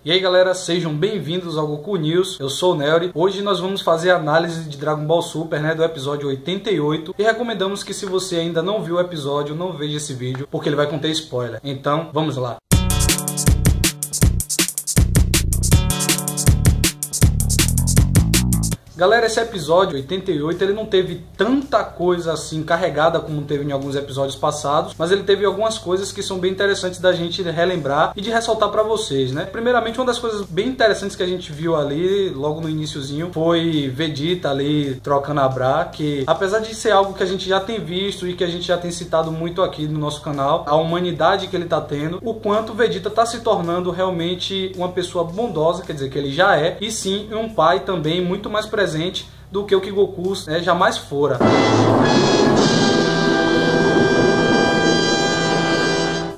E aí galera, sejam bem-vindos ao Goku News, eu sou o Neuri. Hoje nós vamos fazer a análise de Dragon Ball Super, do episódio 88. E recomendamos que se você ainda não viu o episódio, não veja esse vídeo, porque ele vai conter spoiler. Então, vamos lá. Galera, esse episódio 88, ele não teve tanta coisa assim carregada como teve em alguns episódios passados, mas ele teve algumas coisas que são bem interessantes da gente relembrar e de ressaltar pra vocês, né? Primeiramente, uma das coisas bem interessantes que a gente viu ali, logo no iniciozinho, foi Vegeta ali trocando a Bra, que apesar de ser algo que a gente já tem visto e que a gente já tem citado muito aqui no nosso canal, a humanidade que ele tá tendo, o quanto o Vegeta tá se tornando realmente uma pessoa bondosa, quer dizer, que ele já é, e sim um pai também muito mais presente do que o que Goku jamais fora.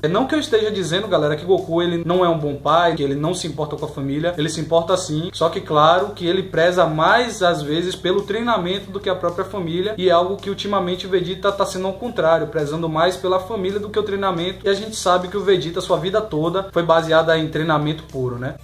Não que eu esteja dizendo, galera, que Goku ele não é um bom pai, que ele não se importa com a família, ele se importa sim, só que claro que ele preza mais às vezes pelo treinamento do que a própria família, e é algo que ultimamente o Vegeta tá sendo ao contrário, prezando mais pela família do que o treinamento, e a gente sabe que o Vegeta, sua vida toda, foi baseada em treinamento puro, né?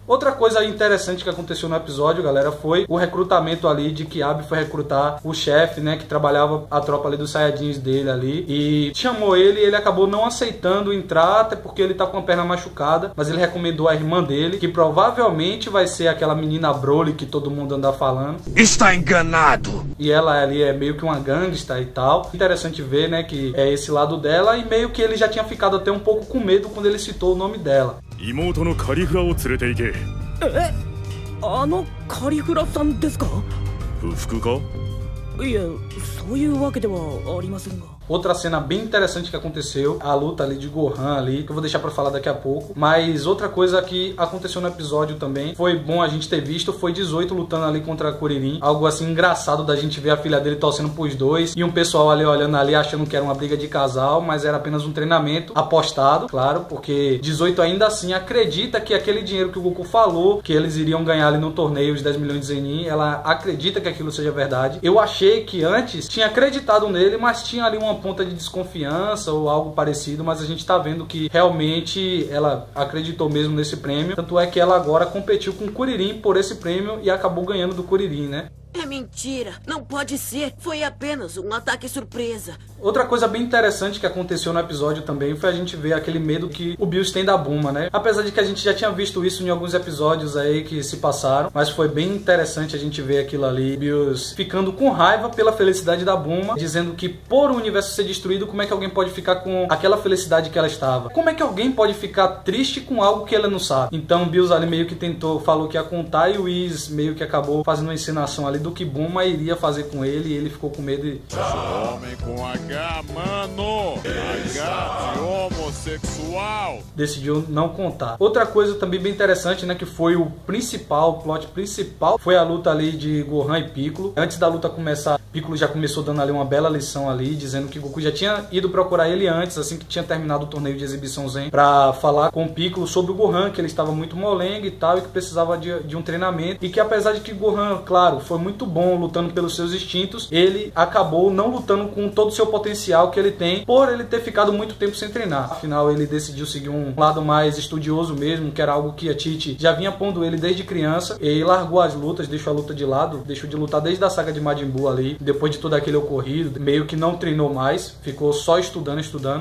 Outra coisa interessante que aconteceu no episódio, galera, foi o recrutamento ali de Kiabi foi recrutar o chefe, que trabalhava a tropa ali dos Saiyajins dele ali, e chamou ele e ele acabou não aceitando entrar, até porque ele tá com a perna machucada, mas ele recomendou a irmã dele, que provavelmente vai ser aquela menina Broly que todo mundo anda falando. Está enganado! E ela ali é meio que uma gangsta e tal. Interessante ver, que é esse lado dela, e meio que ele já tinha ficado até um pouco com medo quando ele citou o nome dela. 妹のカリフラを連れて行け。あのカリフラさんですか？不服か？いや、そういうわけではありませんが。 Outra cena bem interessante que aconteceu, a luta ali de Gohan ali, que eu vou deixar pra falar daqui a pouco. Mas outra coisa que aconteceu no episódio também, foi bom a gente ter visto, foi 18 lutando ali contra a Kuririn. Algo assim engraçado da gente ver a filha dele torcendo pros dois, e um pessoal ali olhando ali achando que era uma briga de casal, mas era apenas um treinamento apostado, claro, porque 18 ainda assim acredita que aquele dinheiro que o Goku falou, que eles iriam ganhar ali no torneio, os 10 milhões de Zenin, ela acredita que aquilo seja verdade. Eu achei que antes tinha acreditado nele, mas tinha ali uma ponta de desconfiança ou algo parecido, mas a gente tá vendo que realmente ela acreditou mesmo nesse prêmio, tanto é que ela agora competiu com o Kuririn por esse prêmio e acabou ganhando do Kuririn, É mentira, não pode ser, foi apenas um ataque surpresa. Outra coisa bem interessante que aconteceu no episódio também foi a gente ver aquele medo que o Bills tem da Bulma, Apesar de que a gente já tinha visto isso em alguns episódios aí que se passaram, mas foi bem interessante a gente ver aquilo ali, Bills ficando com raiva pela felicidade da Bulma, dizendo que por o universo ser destruído, como é que alguém pode ficar com aquela felicidade que ela estava? Como é que alguém pode ficar triste com algo que ela não sabe? Então Bills ali meio que falou que ia contar, e o Whis meio que acabou fazendo uma encenação ali do que Bulma iria fazer com ele, e ele ficou com medo e... Homem com H, mano! H de homossexual! Decidiu não contar. Outra coisa também bem interessante, que foi o plot principal, foi a luta ali de Gohan e Piccolo. Antes da luta começar, Piccolo já começou dando ali uma bela lição ali, dizendo que Goku já tinha ido procurar ele antes, assim que tinha terminado o torneio de exibição Zen, pra falar com o Piccolo sobre o Gohan, que ele estava muito molenga e tal, e que precisava de um treinamento, e que apesar de que Gohan, claro, foi muito bom lutando pelos seus instintos, ele acabou não lutando com todo o seu potencial que ele tem, por ele ter ficado muito tempo sem treinar. Afinal, ele decidiu seguir um lado mais estudioso mesmo, que era algo que a Tite já vinha pondo ele desde criança, e largou as lutas, deixou a luta de lado, deixou de lutar desde a saga de Majin Buu ali, depois de todo aquele ocorrido, meio que não treinou mais, ficou só estudando.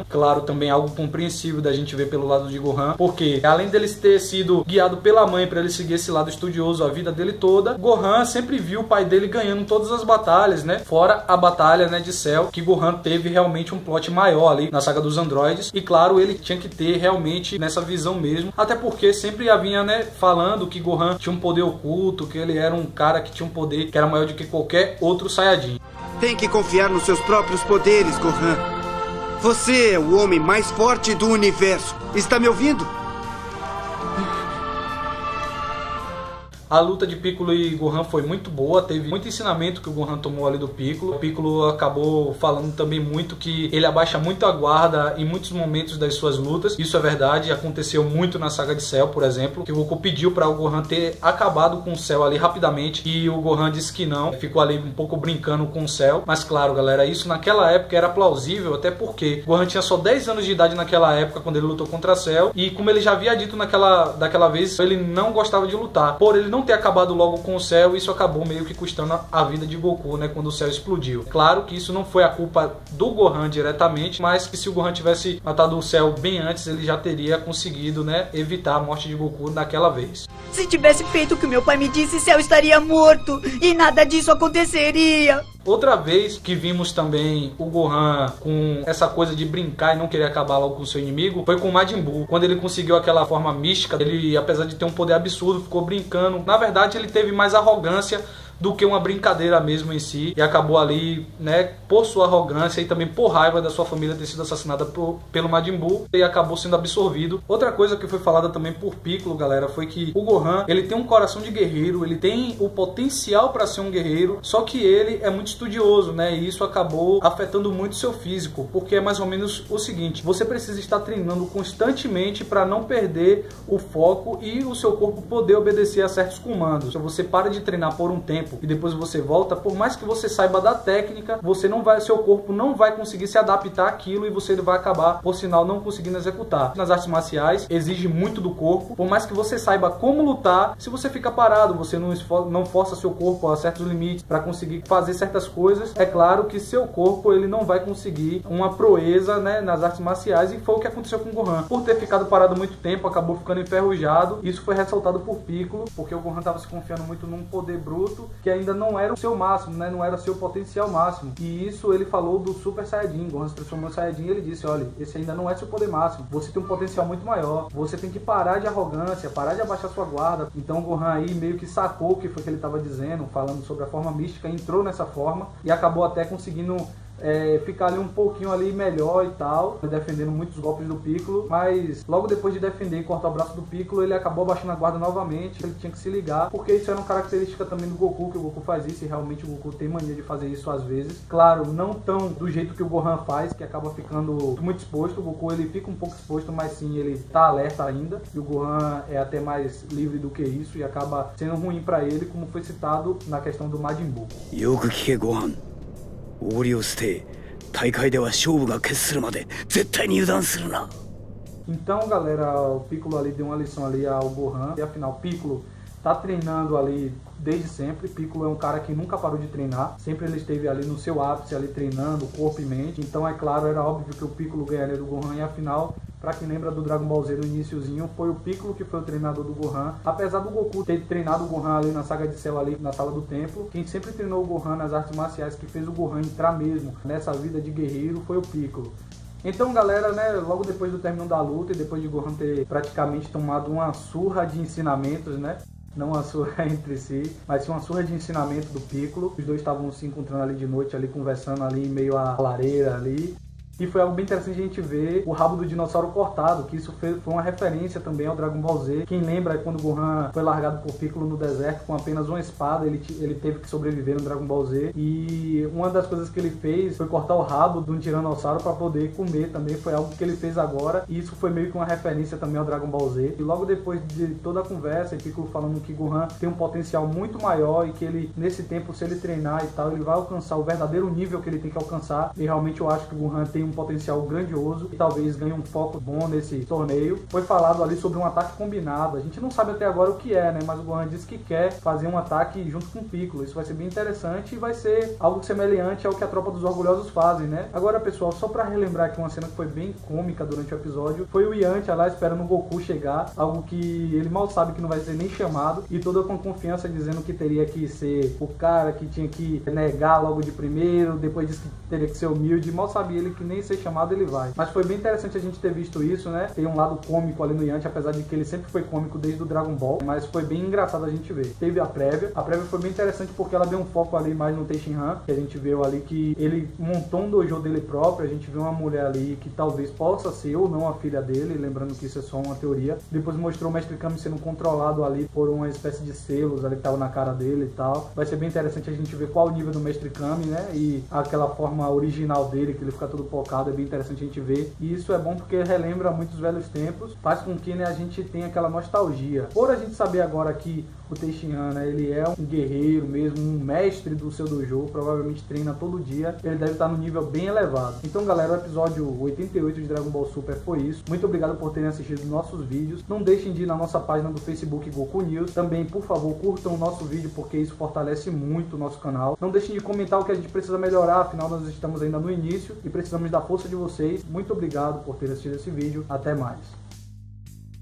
Claro, também algo compreensível da gente ver pelo lado de Gohan, porque além dele ter sido guiado pela mãe para ele seguir esse lado estudioso a vida dele toda, Gohan sempre viu o pai dele ganhando todas as batalhas, fora a batalha, de Cell, que Gohan teve realmente um plot maior ali na saga dos androides, e claro, ele tinha que ter realmente nessa visão mesmo, até porque sempre havia, falando que Gohan tinha um poder oculto, que ele era um cara que tinha um poder que era maior do que qualquer outro Saiyajin. Tem que confiar nos seus próprios poderes, Gohan. Você é o homem mais forte do universo. Está me ouvindo? A luta de Piccolo e Gohan foi muito boa, teve muito ensinamento que o Gohan tomou ali do Piccolo. O Piccolo acabou falando também muito que ele abaixa muito a guarda em muitos momentos das suas lutas. Isso é verdade, aconteceu muito na saga de Cell, por exemplo, que o Goku pediu para o Gohan ter acabado com o Cell ali rapidamente e o Gohan disse que não, ficou ali um pouco brincando com o Cell. Mas claro, galera, isso naquela época era plausível, até porque o Gohan tinha só 10 anos de idade naquela época quando ele lutou contra Cell, e como ele já havia dito daquela vez, ele não gostava de lutar. Por ele não ter acabado logo com o Cell, isso acabou meio que custando a vida de Goku, né, quando o Cell explodiu. Claro que isso não foi a culpa do Gohan diretamente, mas que se o Gohan tivesse matado o Cell bem antes, ele já teria conseguido, né, evitar a morte de Goku naquela vez. Se tivesse feito o que meu pai me disse, Cell estaria morto e nada disso aconteceria. Outra vez que vimos também o Gohan com essa coisa de brincar e não querer acabar logo com o seu inimigo foi com o Majin Buu. Quando ele conseguiu aquela forma mística, ele, apesar de ter um poder absurdo, ficou brincando. Na verdade, ele teve mais arrogância do que uma brincadeira mesmo em si, e acabou ali, né, por sua arrogância e também por raiva da sua família ter sido assassinada pelo Majin Buu, e acabou sendo absorvido. Outra coisa que foi falada também por Piccolo, galera, foi que o Gohan, ele tem um coração de guerreiro, ele tem o potencial para ser um guerreiro, só que ele é muito estudioso, né, e isso acabou afetando muito o seu físico, porque é mais ou menos o seguinte: você precisa estar treinando constantemente para não perder o foco e o seu corpo poder obedecer a certos comandos. Se você para de treinar por um tempo e depois você volta, por mais que você saiba da técnica, seu corpo não vai conseguir se adaptar àquilo e você vai acabar, por sinal, não conseguindo executar. Nas artes marciais, exige muito do corpo, por mais que você saiba como lutar, se você fica parado, você não força seu corpo a certos limites para conseguir fazer certas coisas, é claro que seu corpo ele não vai conseguir uma proeza, né, nas artes marciais, e foi o que aconteceu com o Gohan. Por ter ficado parado muito tempo, acabou ficando enferrujado. Isso foi ressaltado por Piccolo, porque o Gohan estava se confiando muito num poder bruto, que ainda não era o seu máximo, né? Não era o seu potencial máximo. E isso ele falou do Super Saiyajin. Gohan se transformou em Saiyajin e ele disse: olha, esse ainda não é seu poder máximo. Você tem um potencial muito maior. Você tem que parar de arrogância, parar de abaixar sua guarda. Então o Gohan aí meio que sacou o que foi que ele estava dizendo, falando sobre a forma mística, entrou nessa forma e acabou até conseguindo ficar ali um pouquinho ali melhor e tal, defendendo muitos golpes do Piccolo, mas logo depois de defender e cortar o braço do Piccolo, ele acabou abaixando a guarda novamente. Ele tinha que se ligar, porque isso era uma característica também do Goku, que o Goku faz isso, e realmente o Goku tem mania de fazer isso às vezes. Claro, não tão do jeito que o Gohan faz, que acaba ficando muito exposto. O Goku ele fica um pouco exposto, mas sim, ele tá alerta ainda, e o Gohan é até mais livre do que isso, e acaba sendo ruim pra ele, como foi citado na questão do Majin Buu. Gohan. オーリを捨て、大会では勝負が決するまで絶対に油断するな。 Então, galera, o Piccolo ali deu uma lição ali ao Gohan, e afinal Piccolo tá treinando ali desde sempre. Piccolo é um cara que nunca parou de treinar, sempre ele esteve ali no seu ápice, ali treinando corpo e mente. Então é claro, era óbvio que o Piccolo ganharia do Gohan, e afinal, pra quem lembra do Dragon Ball Z no iniciozinho, foi o Piccolo que foi o treinador do Gohan. Apesar do Goku ter treinado o Gohan ali na saga de Cell, ali na sala do templo, quem sempre treinou o Gohan nas artes marciais, que fez o Gohan entrar mesmo nessa vida de guerreiro, foi o Piccolo. Então, galera, né, logo depois do término da luta e depois de Gohan ter praticamente tomado uma surra de ensinamentos, né, não uma surra entre si, mas sim uma surra de ensinamento do Piccolo. Os dois estavam se encontrando ali de noite, ali conversando ali em meio à lareira ali. E foi algo bem interessante a gente ver o rabo do dinossauro cortado, que isso foi uma referência também ao Dragon Ball Z. Quem lembra é quando o Gohan foi largado por Piccolo no deserto com apenas uma espada, ele teve que sobreviver no Dragon Ball Z. E uma das coisas que ele fez foi cortar o rabo de um tiranossauro para poder comer também. Foi algo que ele fez agora, e isso foi meio que uma referência também ao Dragon Ball Z. E logo depois de toda a conversa, e Piccolo falando que Gohan tem um potencial muito maior e que ele, nesse tempo, se ele treinar e tal, ele vai alcançar o verdadeiro nível que ele tem que alcançar. E realmente eu acho que o Gohan tem um potencial grandioso e talvez ganhe um foco bom nesse torneio. Foi falado ali sobre um ataque combinado. A gente não sabe até agora o que é, né? Mas o Gohan disse que quer fazer um ataque junto com o Piccolo. Isso vai ser bem interessante e vai ser algo semelhante ao que a Tropa dos Orgulhosos fazem, né? Agora, pessoal, só pra relembrar aqui uma cena que foi bem cômica durante o episódio, foi o Yantia lá esperando o Goku chegar, algo que ele mal sabe que não vai ser nem chamado, e toda com confiança dizendo que teria que ser o cara que tinha que negar logo de primeiro, depois disse que teria que ser humilde. Mal sabia ele que nem nem ser chamado ele vai. Mas foi bem interessante a gente ter visto isso, né? Tem um lado cômico ali no Yanti, apesar de que ele sempre foi cômico desde o Dragon Ball, mas foi bem engraçado a gente ver. Teve a prévia foi bem interessante porque ela deu um foco ali mais no Tenshinhan, que a gente viu ali que ele montou um dojo dele próprio, a gente viu uma mulher ali que talvez possa ser ou não a filha dele, lembrando que isso é só uma teoria. Depois mostrou o Mestre Kami sendo controlado ali por uma espécie de selos ali que tava na cara dele e tal. Vai ser bem interessante a gente ver qual o nível do Mestre Kami, né? E aquela forma original dele, que ele fica todo pocado, é bem interessante a gente ver. E isso é bom porque relembra muitos velhos tempos, faz com que, né, a gente tenha aquela nostalgia. Por a gente saber agora que o Tenshinhan, né, ele é um guerreiro mesmo, um mestre do seu dojo, provavelmente treina todo dia, ele deve estar no nível bem elevado. Então galera, o episódio 88 de Dragon Ball Super foi isso. Muito obrigado por terem assistido nossos vídeos. Não deixem de ir na nossa página do Facebook Goku News. Também, por favor, curtam o nosso vídeo porque isso fortalece muito o nosso canal. Não deixem de comentar o que a gente precisa melhorar, afinal nós estamos ainda no início e precisamos da força de vocês. Muito obrigado por terem assistido esse vídeo. Até mais.